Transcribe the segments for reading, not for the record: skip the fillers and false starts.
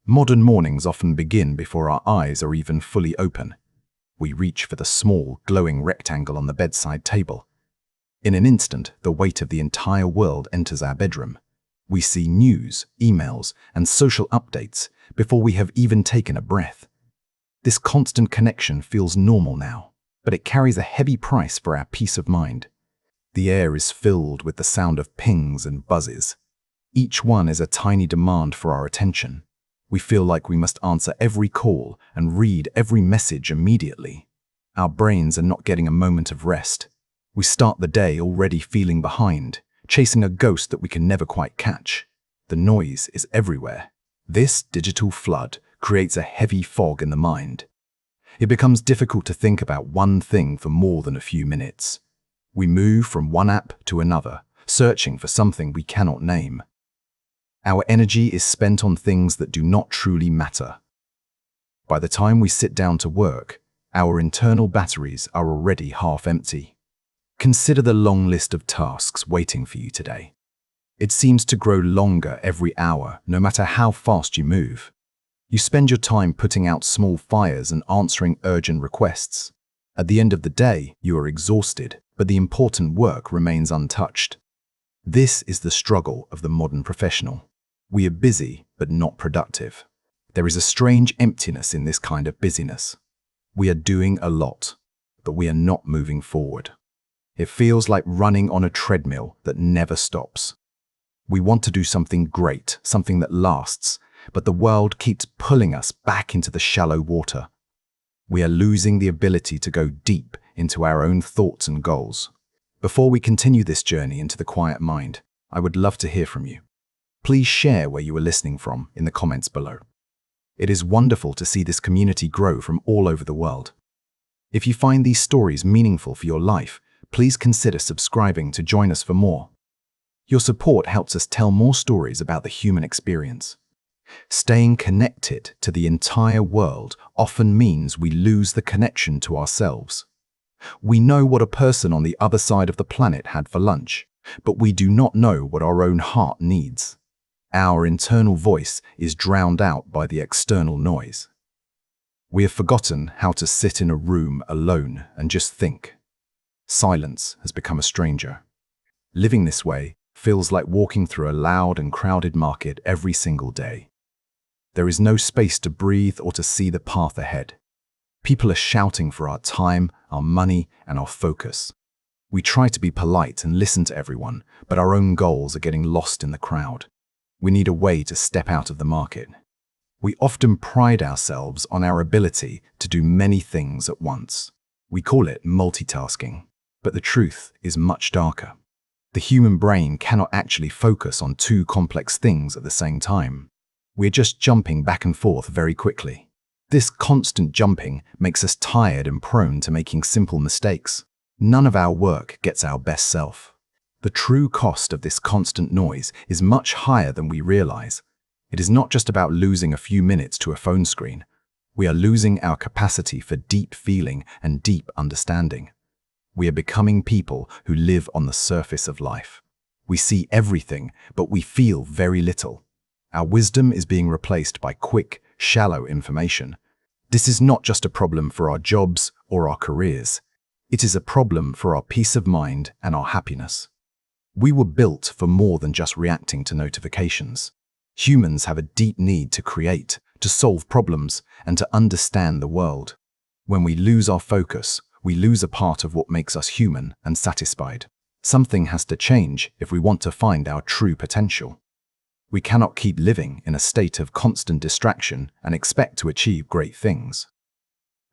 Modern mornings often begin before our eyes are even fully open. We reach for the small, glowing rectangle on the bedside table. In an instant, the weight of the entire world enters our bedroom. We see news, emails, and social updates before we have even taken a breath. This constant connection feels normal now, but it carries a heavy price for our peace of mind. The air is filled with the sound of pings and buzzes. Each one is a tiny demand for our attention. We feel like we must answer every call and read every message immediately. Our brains are not getting a moment of rest. We start the day already feeling behind, chasing a ghost that we can never quite catch. The noise is everywhere. This digital flood creates a heavy fog in the mind. It becomes difficult to think about one thing for more than a few minutes. We move from one app to another, searching for something we cannot name. Our energy is spent on things that do not truly matter. By the time we sit down to work, our internal batteries are already half empty. Consider the long list of tasks waiting for you today. It seems to grow longer every hour, no matter how fast you move. You spend your time putting out small fires and answering urgent requests. At the end of the day, you are exhausted, but the important work remains untouched. This is the struggle of the modern professional. We are busy, but not productive. There is a strange emptiness in this kind of busyness. We are doing a lot, but we are not moving forward. It feels like running on a treadmill that never stops. We want to do something great, something that lasts, but the world keeps pulling us back into the shallow water. We are losing the ability to go deep into our own thoughts and goals. Before we continue this journey into the quiet mind, I would love to hear from you. Please share where you are listening from in the comments below. It is wonderful to see this community grow from all over the world. If you find these stories meaningful for your life, please consider subscribing to join us for more. Your support helps us tell more stories about the human experience. Staying connected to the entire world often means we lose the connection to ourselves. We know what a person on the other side of the planet had for lunch, but we do not know what our own heart needs. Our internal voice is drowned out by the external noise. We have forgotten how to sit in a room alone and just think. Silence has become a stranger. Living this way feels like walking through a loud and crowded market every single day. There is no space to breathe or to see the path ahead. People are shouting for our time, our money, and our focus. We try to be polite and listen to everyone, but our own goals are getting lost in the crowd. We need a way to step out of the market. We often pride ourselves on our ability to do many things at once. We call it multitasking, but the truth is much darker. The human brain cannot actually focus on two complex things at the same time. We're just jumping back and forth very quickly. This constant jumping makes us tired and prone to making simple mistakes. None of our work gets our best self. The true cost of this constant noise is much higher than we realize. It is not just about losing a few minutes to a phone screen. We are losing our capacity for deep feeling and deep understanding. We are becoming people who live on the surface of life. We see everything, but we feel very little. Our wisdom is being replaced by quick, shallow information. This is not just a problem for our jobs or our careers. It is a problem for our peace of mind and our happiness. We were built for more than just reacting to notifications. Humans have a deep need to create, to solve problems, and to understand the world. When we lose our focus, we lose a part of what makes us human and satisfied. Something has to change if we want to find our true potential. We cannot keep living in a state of constant distraction and expect to achieve great things.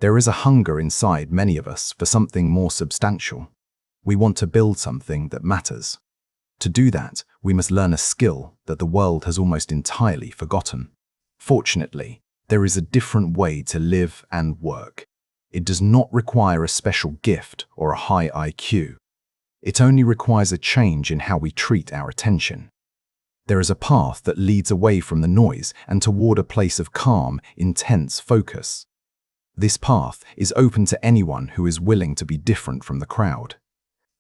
There is a hunger inside many of us for something more substantial. We want to build something that matters. To do that, we must learn a skill that the world has almost entirely forgotten. Fortunately, there is a different way to live and work. It does not require a special gift or a high IQ. It only requires a change in how we treat our attention. There is a path that leads away from the noise and toward a place of calm, intense focus. This path is open to anyone who is willing to be different from the crowd.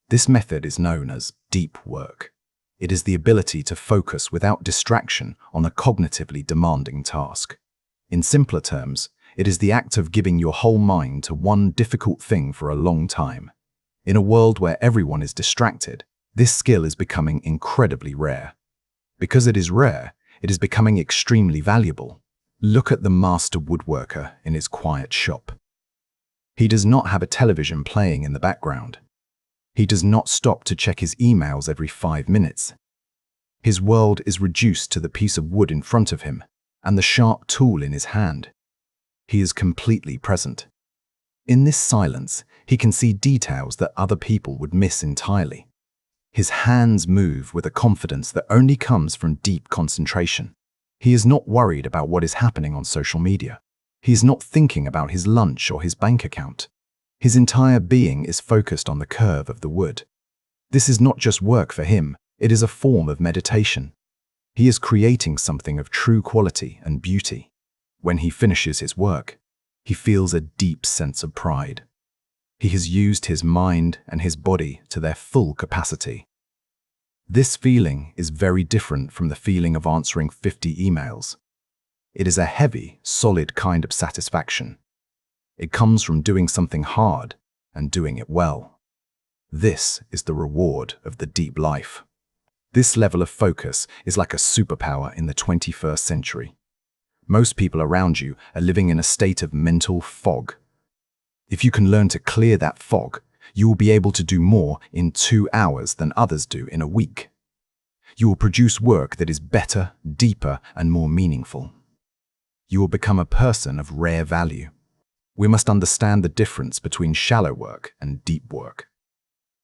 This method is known as deep work. It is the ability to focus without distraction on a cognitively demanding task. In simpler terms, it is the act of giving your whole mind to one difficult thing for a long time. In a world where everyone is distracted, this skill is becoming incredibly rare. Because it is rare, it is becoming extremely valuable. Look at the master woodworker in his quiet shop. He does not have a television playing in the background. He does not stop to check his emails every 5 minutes. His world is reduced to the piece of wood in front of him and the sharp tool in his hand. He is completely present. In this silence, he can see details that other people would miss entirely. His hands move with a confidence that only comes from deep concentration. He is not worried about what is happening on social media. He is not thinking about his lunch or his bank account. His entire being is focused on the curve of the wood. This is not just work for him, it is a form of meditation. He is creating something of true quality and beauty. When he finishes his work, he feels a deep sense of pride. He has used his mind and his body to their full capacity. This feeling is very different from the feeling of answering 50 emails. It is a heavy, solid kind of satisfaction. It comes from doing something hard and doing it well. This is the reward of the deep life. This level of focus is like a superpower in the 21st century. Most people around you are living in a state of mental fog. If you can learn to clear that fog, you will be able to do more in 2 hours than others do in a week. You will produce work that is better, deeper, and more meaningful. You will become a person of rare value. We must understand the difference between shallow work and deep work.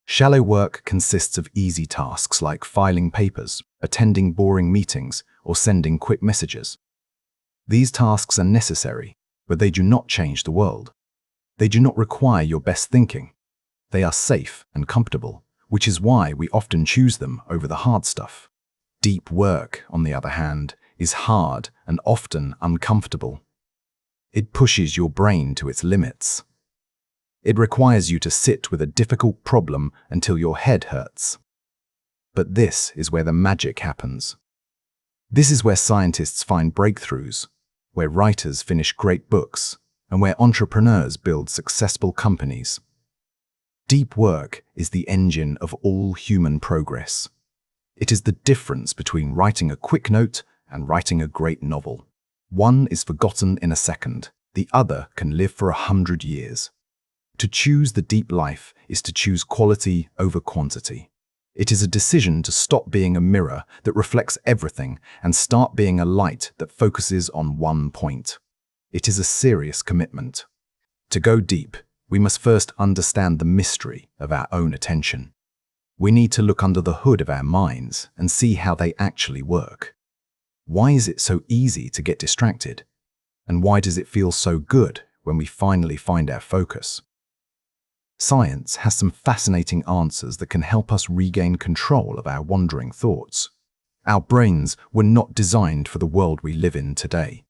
Shallow work consists of easy tasks like filing papers, attending boring meetings, or sending quick messages. These tasks are necessary, but they do not change the world. They do not require your best thinking. They are safe and comfortable, which is why we often choose them over the hard stuff. Deep work, on the other hand, is hard and often uncomfortable. It pushes your brain to its limits. It requires you to sit with a difficult problem until your head hurts. But this is where the magic happens. This is where scientists find breakthroughs, where writers finish great books, and where entrepreneurs build successful companies. Deep work is the engine of all human progress. It is the difference between writing a quick note and writing a great novel. One is forgotten in a second, the other can live for 100 years. To choose the deep life is to choose quality over quantity. It is a decision to stop being a mirror that reflects everything and start being a light that focuses on one point. It is a serious commitment. To go deep, we must first understand the mystery of our own attention. We need to look under the hood of our minds and see how they actually work. Why is it so easy to get distracted? And why does it feel so good when we finally find our focus? Science has some fascinating answers that can help us regain control of our wandering thoughts. Our brains were not designed for the world we live in today.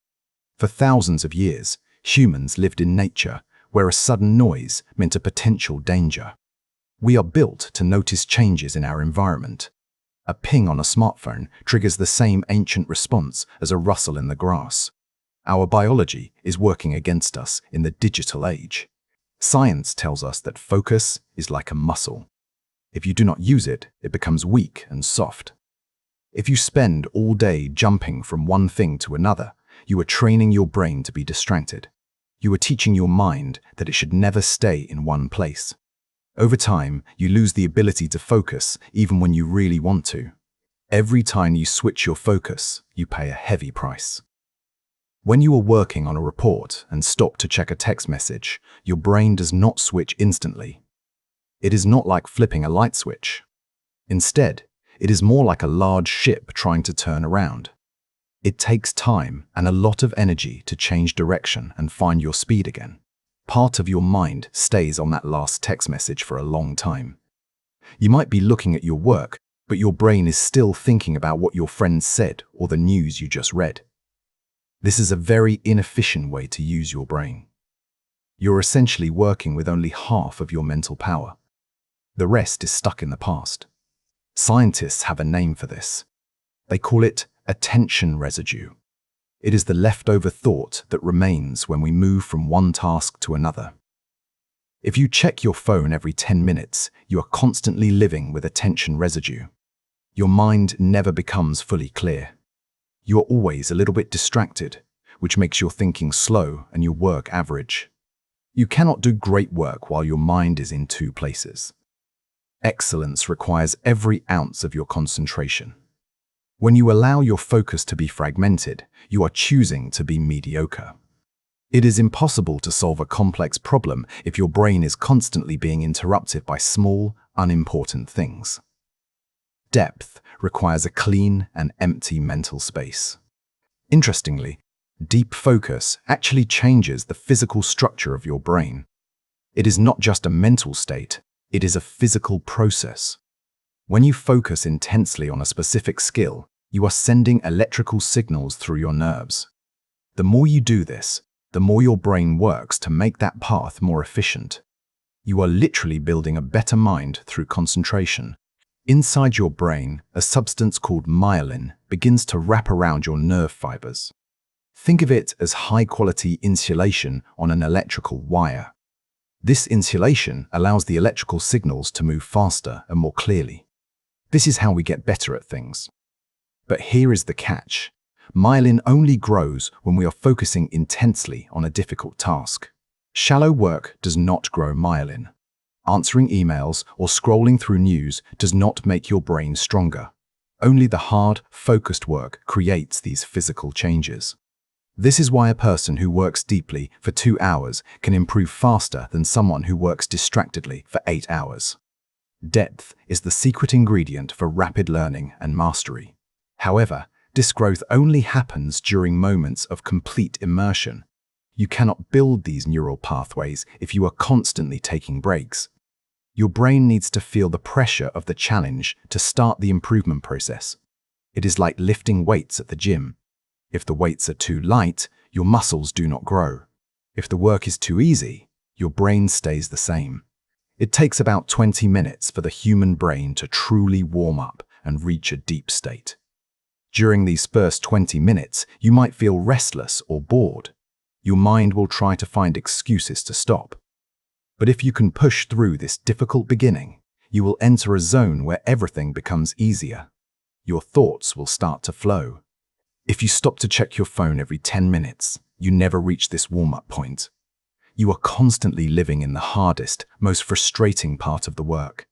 For thousands of years, humans lived in nature, where a sudden noise meant a potential danger. We are built to notice changes in our environment. A ping on a smartphone triggers the same ancient response as a rustle in the grass. Our biology is working against us in the digital age. Science tells us that focus is like a muscle. If you do not use it, it becomes weak and soft. If you spend all day jumping from one thing to another, you are training your brain to be distracted. You are teaching your mind that it should never stay in one place. Over time, you lose the ability to focus even when you really want to. Every time you switch your focus, you pay a heavy price. When you are working on a report and stop to check a text message, your brain does not switch instantly. It is not like flipping a light switch. Instead, it is more like a large ship trying to turn around. It takes time and a lot of energy to change direction and find your speed again. Part of your mind stays on that last text message for a long time. You might be looking at your work, but your brain is still thinking about what your friend said or the news you just read. This is a very inefficient way to use your brain. You're essentially working with only half of your mental power. The rest is stuck in the past. Scientists have a name for this. They call it attention residue. It is the leftover thought that remains when we move from one task to another. If you check your phone every 10 minutes, you are constantly living with attention residue. Your mind never becomes fully clear. You are always a little bit distracted, which makes your thinking slow and your work average. You cannot do great work while your mind is in two places. Excellence requires every ounce of your concentration. When you allow your focus to be fragmented, you are choosing to be mediocre. It is impossible to solve a complex problem if your brain is constantly being interrupted by small, unimportant things. Depth requires a clean and empty mental space. Interestingly, deep focus actually changes the physical structure of your brain. It is not just a mental state, it is a physical process. When you focus intensely on a specific skill, you are sending electrical signals through your nerves. The more you do this, the more your brain works to make that path more efficient. You are literally building a better mind through concentration. Inside your brain, a substance called myelin begins to wrap around your nerve fibers. Think of it as high-quality insulation on an electrical wire. This insulation allows the electrical signals to move faster and more clearly. This is how we get better at things. But here is the catch. Myelin only grows when we are focusing intensely on a difficult task. Shallow work does not grow myelin. Answering emails or scrolling through news does not make your brain stronger. Only the hard, focused work creates these physical changes. This is why a person who works deeply for 2 hours can improve faster than someone who works distractedly for 8 hours. Depth is the secret ingredient for rapid learning and mastery. However, this growth only happens during moments of complete immersion. You cannot build these neural pathways if you are constantly taking breaks. Your brain needs to feel the pressure of the challenge to start the improvement process. It is like lifting weights at the gym. If the weights are too light, your muscles do not grow. If the work is too easy, your brain stays the same. It takes about 20 minutes for the human brain to truly warm up and reach a deep state. During these first 20 minutes, you might feel restless or bored. Your mind will try to find excuses to stop. But if you can push through this difficult beginning, you will enter a zone where everything becomes easier. Your thoughts will start to flow. If you stop to check your phone every 10 minutes, you never reach this warm-up point. You are constantly living in the hardest, most frustrating part of the work.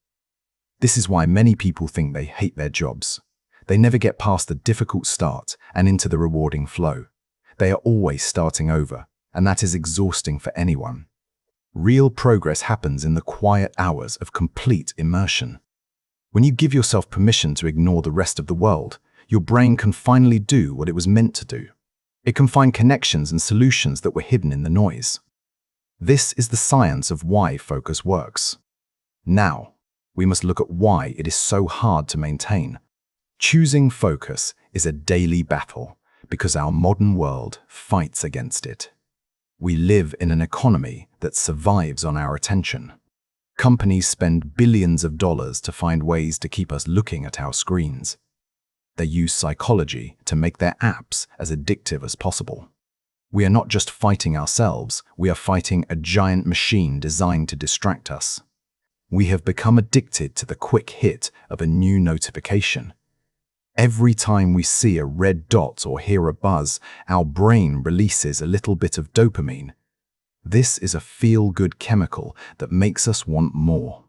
This is why many people think they hate their jobs. They never get past the difficult start and into the rewarding flow. They are always starting over, and that is exhausting for anyone. Real progress happens in the quiet hours of complete immersion. When you give yourself permission to ignore the rest of the world, your brain can finally do what it was meant to do. It can find connections and solutions that were hidden in the noise. This is the science of why focus works. Now, we must look at why it is so hard to maintain. Choosing focus is a daily battle because our modern world fights against it. We live in an economy that survives on our attention. Companies spend billions of dollars to find ways to keep us looking at our screens. They use psychology to make their apps as addictive as possible. We are not just fighting ourselves, we are fighting a giant machine designed to distract us. We have become addicted to the quick hit of a new notification. Every time we see a red dot or hear a buzz, our brain releases a little bit of dopamine. This is a feel-good chemical that makes us want more.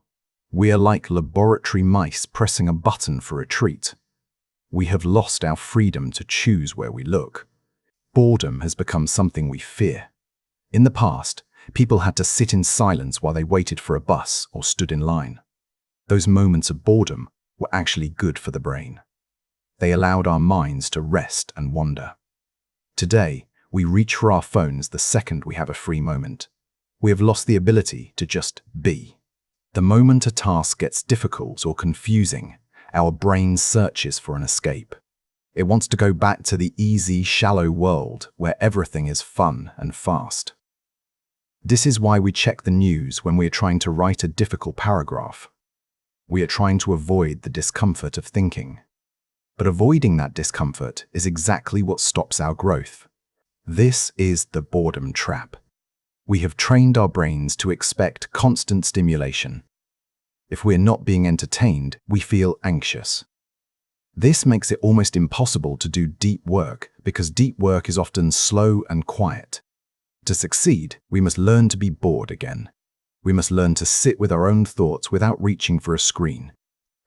We are like laboratory mice pressing a button for a treat. We have lost our freedom to choose where we look. Boredom has become something we fear. In the past, people had to sit in silence while they waited for a bus or stood in line. Those moments of boredom were actually good for the brain. They allowed our minds to rest and wander. Today, we reach for our phones the second we have a free moment. We have lost the ability to just be. The moment a task gets difficult or confusing, our brain searches for an escape. It wants to go back to the easy, shallow world where everything is fun and fast. This is why we check the news when we are trying to write a difficult paragraph. We are trying to avoid the discomfort of thinking. But avoiding that discomfort is exactly what stops our growth. This is the boredom trap. We have trained our brains to expect constant stimulation. If we're not being entertained, we feel anxious. This makes it almost impossible to do deep work because deep work is often slow and quiet. To succeed, we must learn to be bored again. We must learn to sit with our own thoughts without reaching for a screen.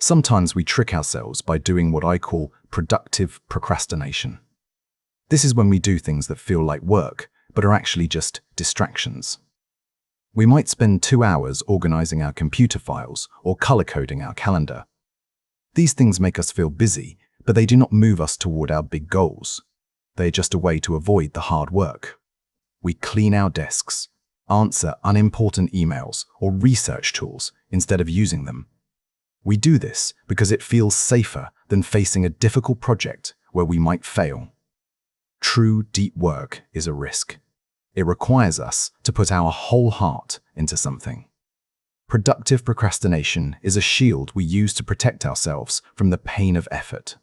Sometimes we trick ourselves by doing what I call productive procrastination. This is when we do things that feel like work, but are actually just distractions. We might spend 2 hours organizing our computer files or color coding our calendar. These things make us feel busy, but they do not move us toward our big goals. They are just a way to avoid the hard work. We clean our desks, answer unimportant emails or research tools instead of using them. We do this because it feels safer than facing a difficult project where we might fail. True deep work is a risk. It requires us to put our whole heart into something. Productive procrastination is a shield we use to protect ourselves from the pain of effort.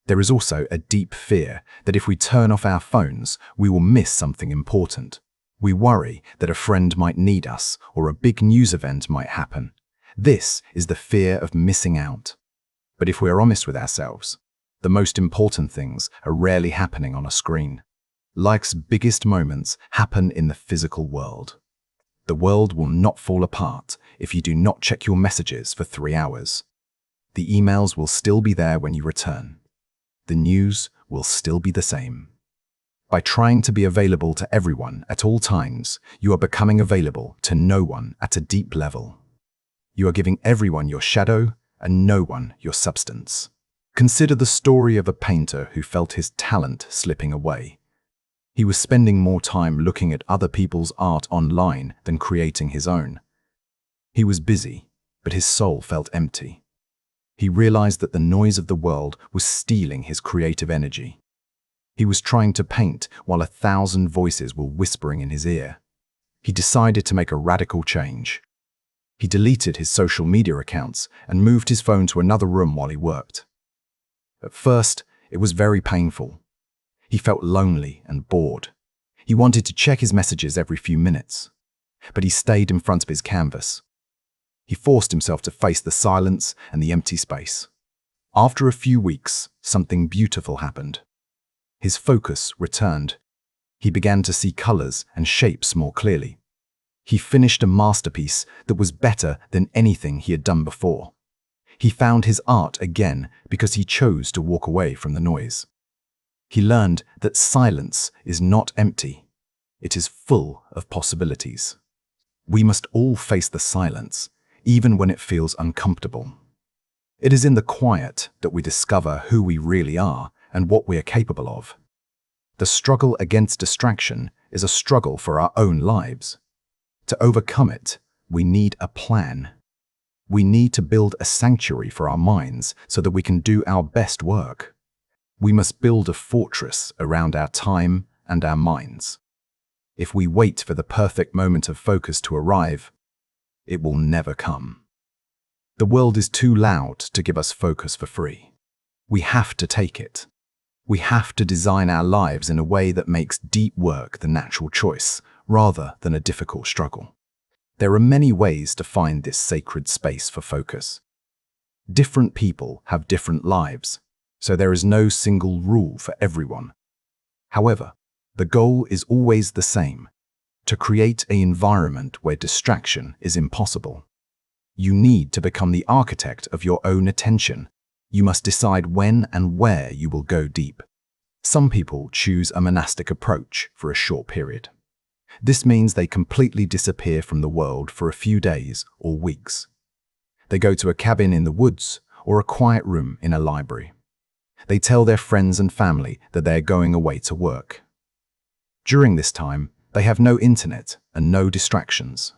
There is also a deep fear that if we turn off our phones, we will miss something important. We worry that a friend might need us or a big news event might happen. This is the fear of missing out. But if we are honest with ourselves, the most important things are rarely happening on a screen. Life's biggest moments happen in the physical world. The world will not fall apart if you do not check your messages for 3 hours. The emails will still be there when you return. The news will still be the same. By trying to be available to everyone at all times, you are becoming available to no one at a deep level. You are giving everyone your shadow and no one your substance. Consider the story of a painter who felt his talent slipping away. He was spending more time looking at other people's art online than creating his own. He was busy, but his soul felt empty. He realized that the noise of the world was stealing his creative energy. He was trying to paint while 1,000 voices were whispering in his ear. He decided to make a radical change. He deleted his social media accounts and moved his phone to another room while he worked. At first, it was very painful. He felt lonely and bored. He wanted to check his messages every few minutes, but he stayed in front of his canvas. He forced himself to face the silence and the empty space. After a few weeks, something beautiful happened. His focus returned. He began to see colors and shapes more clearly. He finished a masterpiece that was better than anything he had done before. He found his art again because he chose to walk away from the noise. He learned that silence is not empty. It is full of possibilities. We must all face the silence, even when it feels uncomfortable. It is in the quiet that we discover who we really are and what we are capable of. The struggle against distraction is a struggle for our own lives. To overcome it, we need a plan. We need to build a sanctuary for our minds so that we can do our best work. We must build a fortress around our time and our minds. If we wait for the perfect moment of focus to arrive, it will never come. The world is too loud to give us focus for free. We have to take it. We have to design our lives in a way that makes deep work the natural choice, rather than a difficult struggle. There are many ways to find this sacred space for focus. Different people have different lives, so there is no single rule for everyone. However, the goal is always the same: to create an environment where distraction is impossible. You need to become the architect of your own attention. You must decide when and where you will go deep. Some people choose a monastic approach for a short period. This means they completely disappear from the world for a few days or weeks. They go to a cabin in the woods or a quiet room in a library. They tell their friends and family that they are going away to work. During this time, they have no internet and no distractions.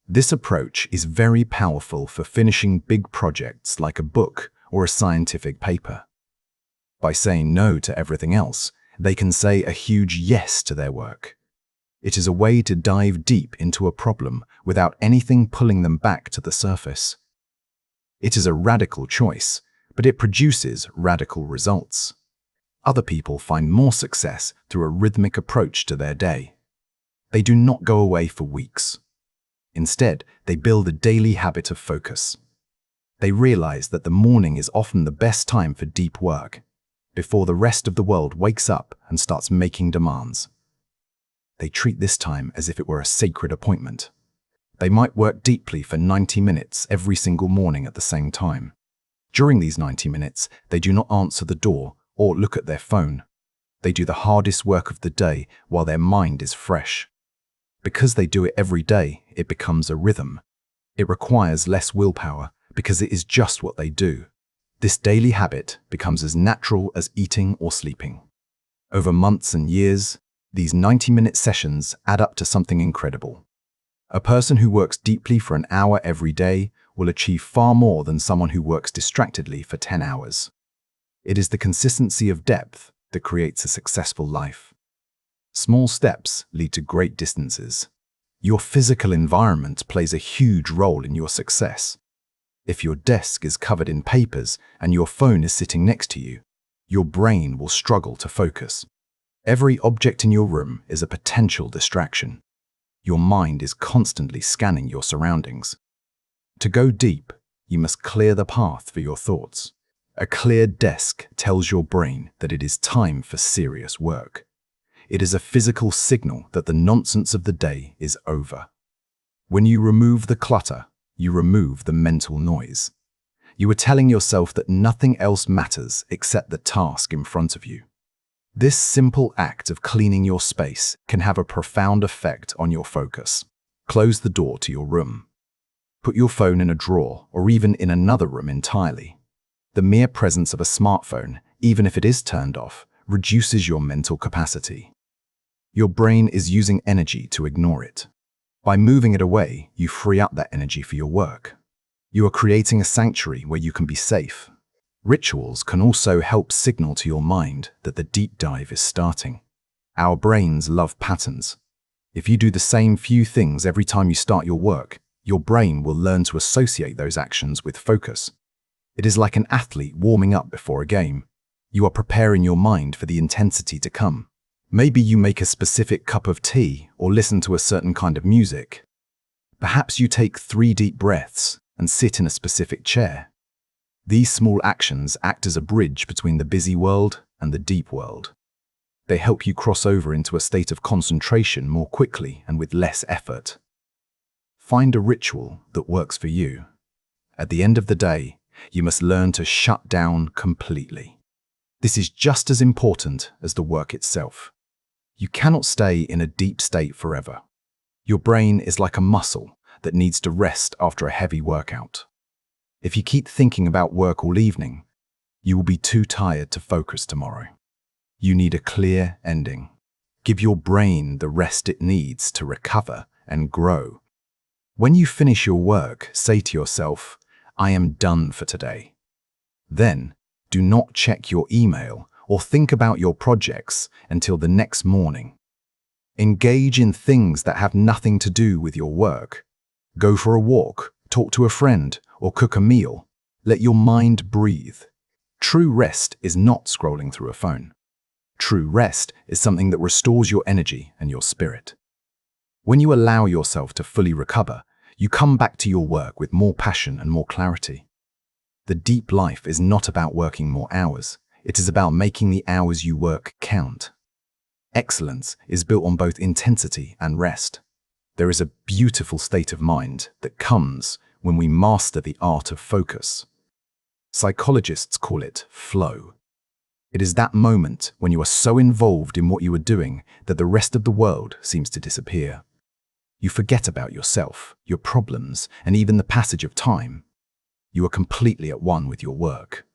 This approach is very powerful for finishing big projects like a book or a scientific paper. By saying no to everything else, they can say a huge yes to their work. It is a way to dive deep into a problem without anything pulling them back to the surface. It is a radical choice, but it produces radical results. Other people find more success through a rhythmic approach to their day. They do not go away for weeks. Instead, they build a daily habit of focus. They realize that the morning is often the best time for deep work, before the rest of the world wakes up and starts making demands. They treat this time as if it were a sacred appointment. They might work deeply for 90 minutes every single morning at the same time. During these 90 minutes, they do not answer the door or look at their phone. They do the hardest work of the day while their mind is fresh. Because they do it every day, it becomes a rhythm. It requires less willpower because it is just what they do. This daily habit becomes as natural as eating or sleeping. Over months and years, these 90-minute sessions add up to something incredible. A person who works deeply for an hour every day will achieve far more than someone who works distractedly for 10 hours. It is the consistency of depth that creates a successful life. Small steps lead to great distances. Your physical environment plays a huge role in your success. If your desk is covered in papers and your phone is sitting next to you, your brain will struggle to focus. Every object in your room is a potential distraction. Your mind is constantly scanning your surroundings. To go deep, you must clear the path for your thoughts. A clear desk tells your brain that it is time for serious work. It is a physical signal that the nonsense of the day is over. When you remove the clutter, you remove the mental noise. You are telling yourself that nothing else matters except the task in front of you. This simple act of cleaning your space can have a profound effect on your focus. Close the door to your room. Put your phone in a drawer or even in another room entirely. The mere presence of a smartphone, even if it is turned off, reduces your mental capacity. Your brain is using energy to ignore it. By moving it away, you free up that energy for your work. You are creating a sanctuary where you can be safe. Rituals can also help signal to your mind that the deep dive is starting. Our brains love patterns. If you do the same few things every time you start your work, your brain will learn to associate those actions with focus. It is like an athlete warming up before a game. You are preparing your mind for the intensity to come. Maybe you make a specific cup of tea or listen to a certain kind of music. Perhaps you take 3 deep breaths and sit in a specific chair. These small actions act as a bridge between the busy world and the deep world. They help you cross over into a state of concentration more quickly and with less effort. Find a ritual that works for you. At the end of the day, you must learn to shut down completely. This is just as important as the work itself. You cannot stay in a deep state forever. Your brain is like a muscle that needs to rest after a heavy workout. If you keep thinking about work all evening, you will be too tired to focus tomorrow. You need a clear ending. Give your brain the rest it needs to recover and grow. When you finish your work, say to yourself, "I am done for today." Then, do not check your email or think about your projects until the next morning. Engage in things that have nothing to do with your work. Go for a walk, talk to a friend, or cook a meal. Let your mind breathe. True rest is not scrolling through a phone. True rest is something that restores your energy and your spirit. When you allow yourself to fully recover, you come back to your work with more passion and more clarity. The deep life is not about working more hours. It is about making the hours you work count. Excellence is built on both intensity and rest. There is a beautiful state of mind that comes when we master the art of focus. Psychologists call it flow. It is that moment when you are so involved in what you are doing that the rest of the world seems to disappear. You forget about yourself, your problems, and even the passage of time. You are completely at one with your work.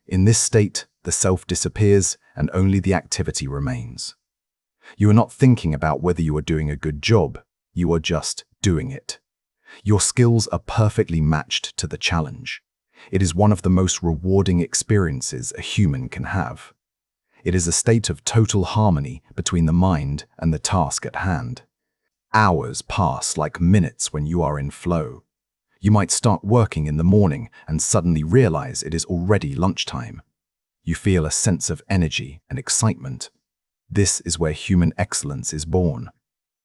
In this state, the self disappears and only the activity remains. You are not thinking about whether you are doing a good job. You are just doing it. Your skills are perfectly matched to the challenge. It is one of the most rewarding experiences a human can have. It is a state of total harmony between the mind and the task at hand. Hours pass like minutes when you are in flow. You might start working in the morning and suddenly realize it is already lunchtime. You feel a sense of energy and excitement. This is where human excellence is born.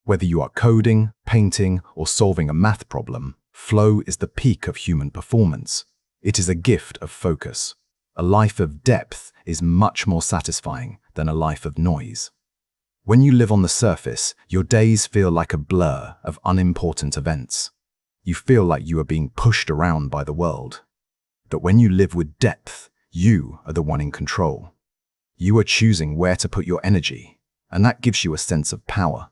Whether you are coding, painting, or solving a math problem, flow is the peak of human performance. It is a gift of focus. A life of depth is much more satisfying than a life of noise. When you live on the surface, your days feel like a blur of unimportant events. You feel like you are being pushed around by the world. But when you live with depth, you are the one in control. You are choosing where to put your energy, and that gives you a sense of power.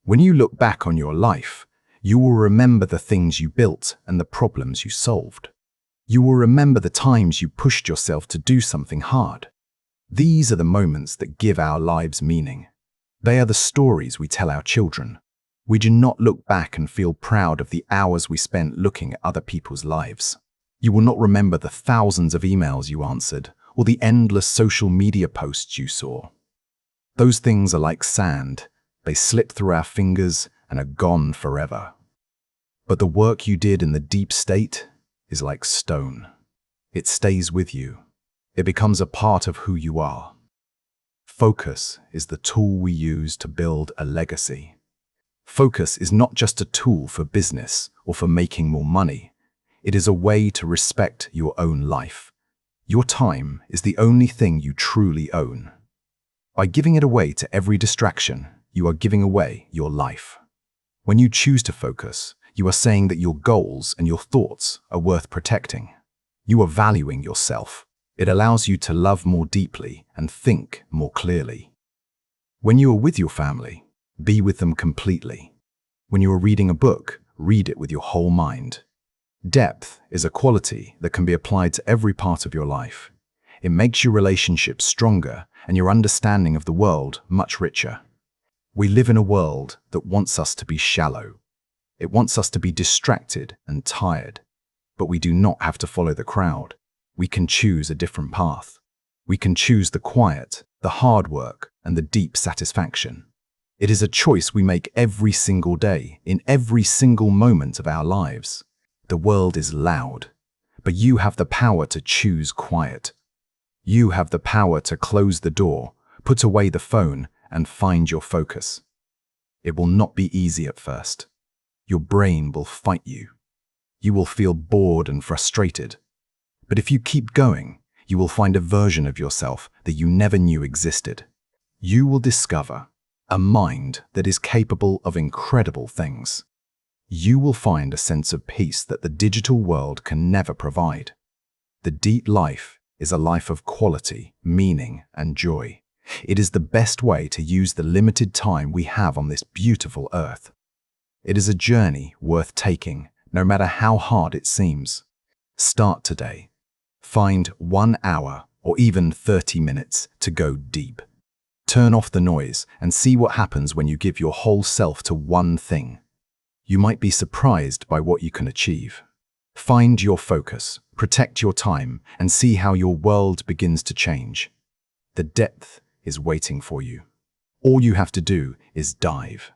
When you look back on your life, you will remember the things you built and the problems you solved. You will remember the times you pushed yourself to do something hard. These are the moments that give our lives meaning. They are the stories we tell our children. We do not look back and feel proud of the hours we spent looking at other people's lives. You will not remember the thousands of emails you answered or the endless social media posts you saw. Those things are like sand. They slip through our fingers and are gone forever. But the work you did in the deep state is like stone. It stays with you. It becomes a part of who you are. Focus is the tool we use to build a legacy. Focus is not just a tool for business or for making more money. It is a way to respect your own life. Your time is the only thing you truly own. By giving it away to every distraction, you are giving away your life. When you choose to focus, you are saying that your goals and your thoughts are worth protecting. You are valuing yourself. It allows you to love more deeply and think more clearly. When you are with your family, be with them completely. When you are reading a book, read it with your whole mind. Depth is a quality that can be applied to every part of your life. It makes your relationships stronger and your understanding of the world much richer. We live in a world that wants us to be shallow. It wants us to be distracted and tired. But we do not have to follow the crowd. We can choose a different path. We can choose the quiet, the hard work, and the deep satisfaction. It is a choice we make every single day, in every single moment of our lives. The world is loud, but you have the power to choose quiet. You have the power to close the door, put away the phone, and find your focus. It will not be easy at first. Your brain will fight you. You will feel bored and frustrated. But if you keep going, you will find a version of yourself that you never knew existed. You will discover a mind that is capable of incredible things. You will find a sense of peace that the digital world can never provide. The deep life is a life of quality, meaning, and joy. It is the best way to use the limited time we have on this beautiful earth. It is a journey worth taking, no matter how hard it seems. Start today. Find 1 hour or even 30 minutes to go deep. Turn off the noise and see what happens when you give your whole self to one thing. You might be surprised by what you can achieve. Find your focus, protect your time, and see how your world begins to change. The depth is waiting for you. All you have to do is dive.